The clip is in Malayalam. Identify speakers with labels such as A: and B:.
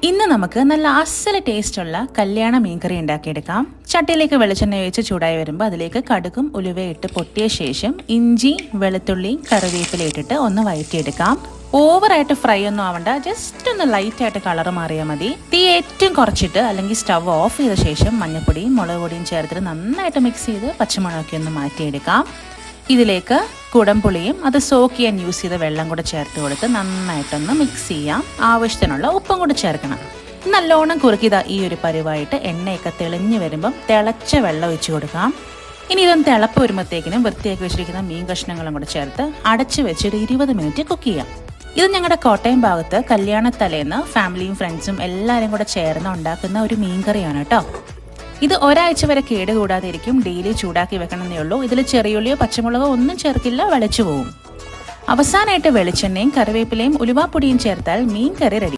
A: ഇന്ന് നമുക്ക് നല്ല അസല ടേസ്റ്റുള്ള കല്യാണ മീൻകറി ഉണ്ടാക്കിയെടുക്കാം. ചട്ടിയിലേക്ക് വെളിച്ചെണ്ണ ഒഴിച്ച് ചൂടായി വരുമ്പോൾ അതിലേക്ക് കടുകും ഉലുവയിട്ട് പൊട്ടിയ ശേഷം ഇഞ്ചി, വെളുത്തുള്ളി, കറിവേപ്പില ഇട്ടിട്ട് ഒന്ന് വഴറ്റിയെടുക്കാം. ഓവറായിട്ട് ഫ്രൈ ഒന്നും ആവണ്ട, ജസ്റ്റ് ഒന്ന് ലൈറ്റായിട്ട് കളർ മാറിയാൽ മതി. തീ ഏറ്റവും കുറച്ചിട്ട് അല്ലെങ്കിൽ സ്റ്റവ് ഓഫ് ചെയ്ത ശേഷം മഞ്ഞൾപ്പൊടിയും മുളക് പൊടിയും ചേർത്തിട്ട് നന്നായിട്ട് മിക്സ് ചെയ്ത് പച്ചമുളകൊക്കെ ഒന്ന് മാറ്റിയെടുക്കാം. ഇതിലേക്ക് കുടംപുളിയും അത് സോക്ക് ചെയ്യാൻ യൂസ് ചെയ്ത വെള്ളം കൂടെ ചേർത്ത് കൊടുത്ത് നന്നായിട്ടൊന്ന് മിക്സ് ചെയ്യാം. ആവശ്യത്തിനുള്ള ഉപ്പും കൂടെ ചേർക്കണം. നല്ലോണം കുറുക്കിയതാ ഈ ഒരു പരുവായിട്ട് എണ്ണയൊക്കെ തെളിഞ്ഞ് വരുമ്പം തിളച്ച വെള്ളം ഒഴിച്ചു കൊടുക്കാം. ഇനി ഇതൊന്ന് തിളപ്പ് വരുമ്പോഴത്തേക്കിനും വൃത്തിയാക്കി വെച്ചിരിക്കുന്ന മീൻ കഷ്ണങ്ങളും കൂടെ ചേർത്ത് അടച്ചു വെച്ച് ഒരു 20 മിനിറ്റ് കുക്ക് ചെയ്യാം. ഇത് ഞങ്ങളുടെ കോട്ടയം ഭാഗത്ത് കല്യാണത്തലേന്ന് ഫാമിലിയും ഫ്രണ്ട്സും എല്ലാവരും കൂടെ ചേർന്ന് ഉണ്ടാക്കുന്ന ഒരു മീൻകറിയാണ് കേട്ടോ. ഇത് ഒരാഴ്ച വരെ കേടുകൂടാതെ ഇരിക്കും. ഡെയിലി ചൂടാക്കി വെക്കണമെന്നേ ഉള്ളൂ. ഇതിൽ ചെറിയുള്ളിയോ പച്ചമുളകോ ഒന്നും ചേർക്കില്ല, വെളിച്ചു പോവും. അവസാനമായിട്ട് വെളിച്ചെണ്ണയും കറിവേപ്പിലയും ഉലുവാപ്പൊടിയും ചേർത്താൽ മീൻ കറി റെഡി.